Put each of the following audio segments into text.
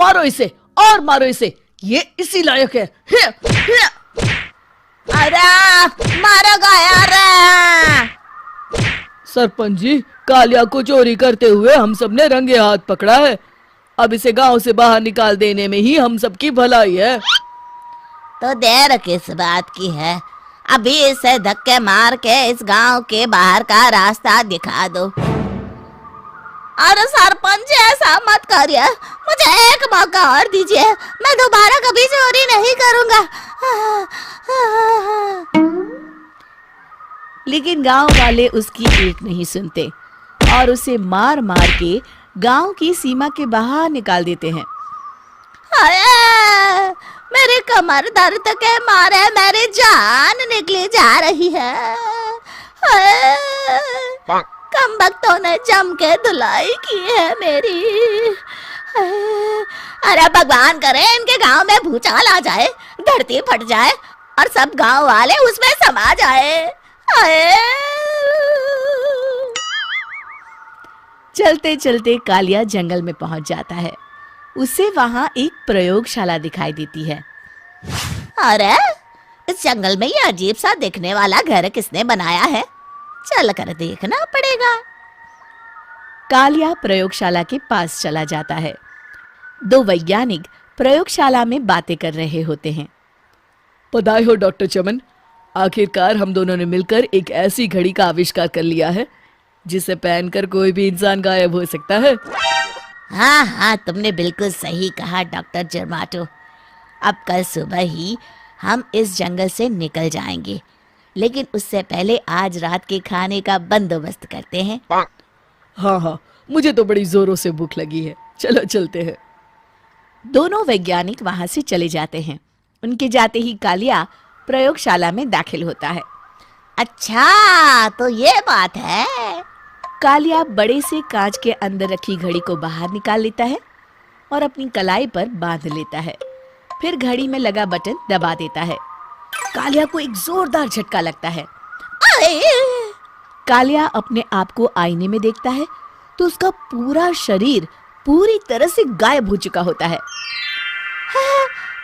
मारो इसे और मारो इसे, ये इसी लायक है। अरे मारो यार। सरपंच जी, कालिया को चोरी करते हुए हम सब ने रंगे हाथ पकड़ा है। अब इसे गांव से बाहर निकाल देने में ही हम सबकी भलाई है। तो देर किस बात की है, अभी इसे धक्के मार के इस गांव के बाहर का रास्ता दिखा दो। अरे सरपंच ऐसा मत करिए, मुझे एक मौका और दीजिए, मैं दोबारा कभी चोरी नहीं करूंगा। लेकिन गांव वाले उसकी एक नहीं सुनते और उसे मार मार के गांव की सीमा के बाहर निकाल देते हैं। मेरी कमर दर्द के मारे मेरी जान निकली जा रही है। कमबख्तों ने जम के धुलाई की है मेरी। अरे भगवान करे इनके गांव में भूचाल आ जाए, धरती फट जाए और सब गांव वाले उसमें समा जाए। चलते चलते कालिया जंगल में पहुंच जाता है। उसे वहां एक प्रयोगशाला दिखाई देती है। अरे इस जंगल में ये अजीब सा दिखने वाला घर किसने बनाया है, चल कर देखना पड़ेगा। कालिया प्रयोगशाला के पास चला जाता है। दो वैज्ञानिक प्रयोगशाला में बातें कर रहे होते हैं। बधाई हो डॉक्टर चमन, आखिरकार हम दोनों ने मिलकर एक ऐसी घड़ी का आविष्कार कर लिया है जिसे पहनकर कोई भी इंसान गायब हो सकता है। हाँ हाँ, तुमने बिल्कुल सही कहा डॉक्टर जर्माटो। अब कल सुबह ही हम इस जंगल से निकल जाएंगे, लेकिन उससे पहले आज रात के खाने का बंदोबस्त करते हैं। हाँ हाँ, मुझे तो बड़ी जोरों से भूख लगी है, चलो चलते हैं। दोनों वैज्ञानिक वहां से चले जाते हैं। उनके जाते ही कालिया प्रयोगशाला में दाखिल होता है। अच्छा तो ये बात है। कालिया बड़े से कांच के अंदर रखी घड़ी को बाहर निकाल लेता है और अपनी कलाई पर बांध लेता है। फिर घड़ी में लगा बटन दबा देता है। कालिया को एक जोरदार झटका लगता है। कालिया अपने आप को आईने में देखता है तो उसका पूरा शरीर पूरी तरह से गायब हो चुका होता है।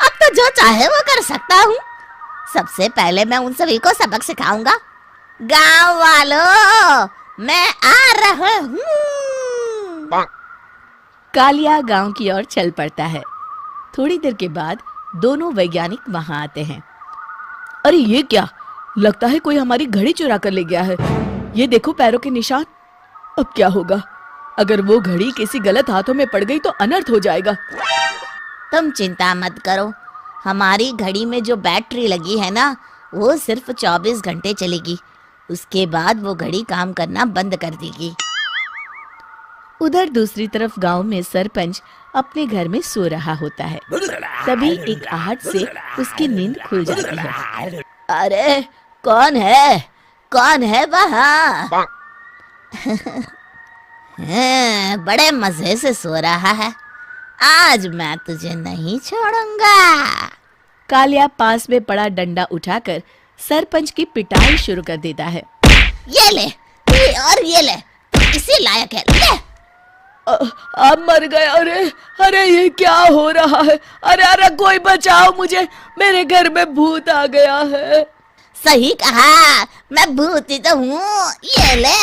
अब तो जो चाहे वो कर सकता हूँ। सबसे पहले मैं उन सभी को सबक सिखाऊंगा। गांव वालों, मैं आ रहा हूँ। कालिया गांव की ओर चल पड़ता है। थोड़ी देर के बाद दोनों वैज्ञानिक वहां आते हैं। अरे ये क्या, लगता है कोई हमारी घड़ी चुरा कर ले गया है। ये देखो पैरों के निशान। अब क्या होगा, अगर वो घड़ी किसी गलत हाथों में पड़ गई तो अनर्थ हो जाएगा। तुम चिंता मत करो, हमारी घड़ी में जो बैटरी लगी है ना, वो सिर्फ 24 घंटे चलेगी। उसके बाद वो घड़ी काम करना बंद कर देगी। उधर दूसरी तरफ गांव में सरपंच अपने घर में सो रहा होता है। तभी एक आहट से उसकी नींद खुल जाती है। अरे कौन है, कौन है वहाँ? बड़े मजे से सो रहा है, आज मैं तुझे नहीं छोड़ूंगा। कालिया पास में पड़ा डंडा उठाकर सरपंच की पिटाई शुरू कर देता है। ये ले, और ये ले, तू इसी लायक है, ले। आप मर गए। अरे अरे ये क्या हो रहा है? अरे अरे कोई बचाओ मुझे, मेरे घर में भूत आ गया है। सही कहा, मैं भूत ही तो हूँ, ये ले।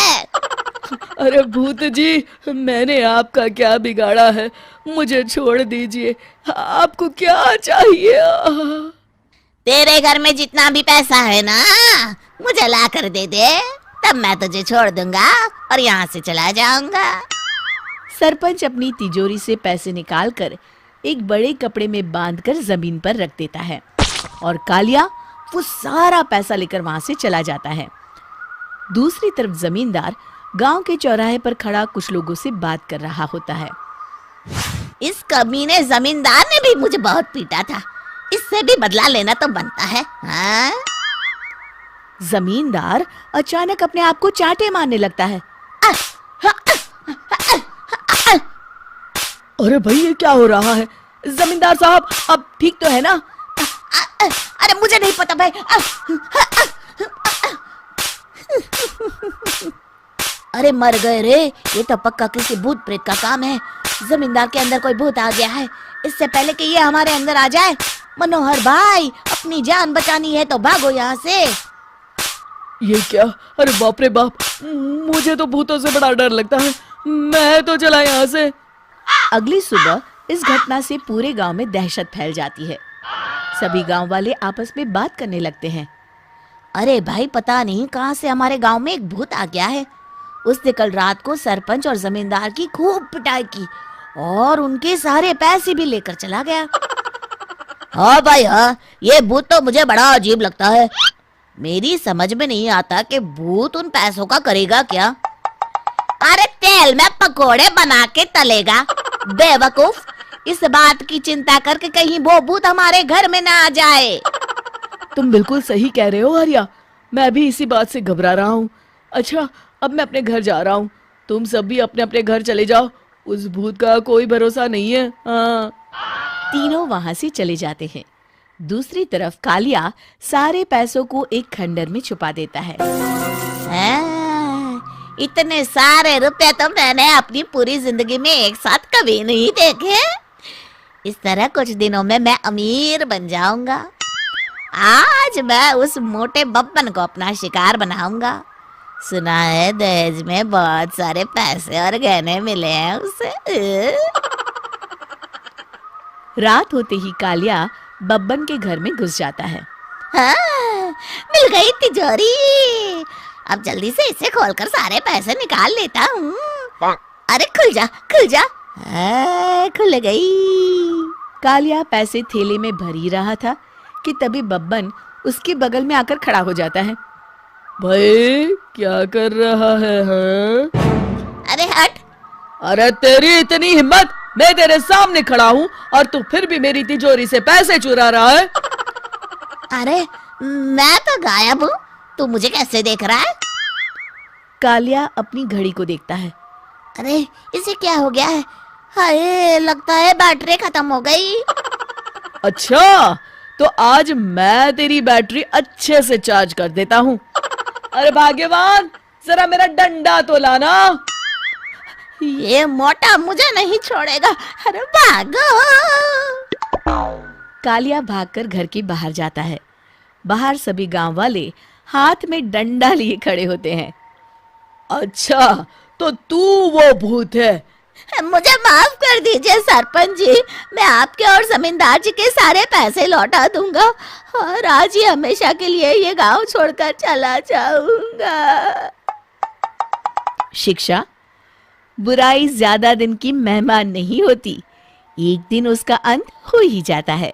अरे भूत जी, मैंने आपका क्या बिगाड़ा है, मुझे छोड़ दीजिए। आपको क्या चाहिए? तेरे घर में जितना भी पैसा है ना, मुझे ला कर दे दे, तब मैं तुझे छोड़ दूंगा और यहाँ से चला जाऊंगा। सरपंच अपनी तिजोरी से पैसे निकालकर एक बड़े कपड़े में बांधकर जमीन पर रख देता है और कालिया वो सारा पैसा लेकर वहां से चला जाता है। दूसरी तरफ जमींदार गांव के चौराहे पर खड़ा कुछ लोगों से बात कर रहा होता है। इस कमीने जमींदार ने भी मुझे बहुत पीटा था, इससे भी बदला लेना तो बनता है। हाँ? जमींदार अचानक अपने आप को चांटे मारने लगता है। अरे भाई ये क्या हो रहा है? जमींदार साहब अब ठीक तो है ना? अरे मुझे नहीं पता भाई। अरे मर गए रे, ये तो पक्का किसी भूत प्रेत का काम है। जमींदार के अंदर कोई भूत आ गया है। इससे पहले कि ये हमारे अंदर आ जाए, मनोहर भाई अपनी जान बचानी है तो भागो यहाँ से। ये क्या? अरे बाप रे बाप, मुझे तो भूतों से बड़ा डर लगता है। मैं तो चला यहाँ से। अगली सुबह इस घटना से पूरे गांव में दहशत फैल जाती है। सभी गांव वाले आपस में बात करने लगते हैं। अरे भाई, पता नहीं कहाँ से हमारे गांव में एक भूत आ गया है। उसने कल रात को सरपंच और जमींदार की खूब पिटाई की और उनके सारे पैसे भी लेकर चला गया। हाँ भाई हाँ, ये भूत तो मुझे बड़ा अजीब लगता है। मेरी समझ में नहीं आता कि भूत उन पैसों का करेगा क्या। अरे तेल में पकोड़े बना के तलेगा बेवकूफ। इस बात की चिंता करके कहीं वो भूत हमारे घर में ना आ जाए। तुम बिल्कुल सही कह रहे हो आर्या, मैं भी इसी बात से घबरा रहा हूँ। अच्छा, अब मैं अपने घर जा रहा हूँ। तुम सब भी अपने अपने घर चले जाओ। उस भूत का कोई भरोसा नहीं है। हाँ। तीनों वहां से चले जाते हैं। दूसरी तरफ कालिया सारे पैसों को एक खंडर में छुपा देता है। इतने सारे रुपए तो मैंने अपनी पूरी जिंदगी में एक साथ कभी नहीं देखे। इस तरह कुछ दिनों में मैं अमीर बन जाऊंगा। आज मैं उस मोटे बब्बन को अपना शिकार बनाऊंगा। सुना है दहेज में बहुत सारे पैसे और गहने मिले हैं उसे। रात होते ही कालिया बब्बन के घर में घुस जाता है। हाँ, मिल गई तिजोरी। अब जल्दी से इसे खोलकर सारे पैसे निकाल लेता हूँ। अरे खुल जा खुल जा। खुल गई। कालिया पैसे थैले में भर ही रहा था कि तभी बब्बन उसके बगल में आकर खड़ा हो जाता है। भाई क्या कर रहा है? हाँ? अरे हट। अरे तेरी इतनी हिम्मत, मैं तेरे सामने खड़ा हूँ और तू फिर भी मेरी तिजोरी से पैसे चुरा रहा है। अरे मैं तो गायब हूँ, तू मुझे कैसे देख रहा है? कालिया अपनी घड़ी को देखता है। अरे इसे क्या हो गया है? हाय, लगता है बैटरी खत्म हो गई। अच्छा, तो आज मैं तेरी बैटरी अच्छे से चार्ज कर देता हूँ। अरे भाग्यवान, जरा मेरा डंडा तो लाना। ये मोटा मुझे नहीं छोड़ेगा। अरे भागो। कालिया भागकर घर के बाहर जाता है। बाहर सभी गांव वाले हाथ में डंडा लिए खड़े होते हैं। अच्छा, तो तू वो भूत है? मुझे माफ कर दीजिए सरपंच जी, मैं आपके और जमींदार जी के सारे पैसे लौटा दूंगा और आज ही हमेशा के लिए ये गांव छोड़कर चला जाऊंगा। शिक्षा: बुराई ज्यादा दिन की मेहमान नहीं होती, एक दिन उसका अंत हो ही जाता है।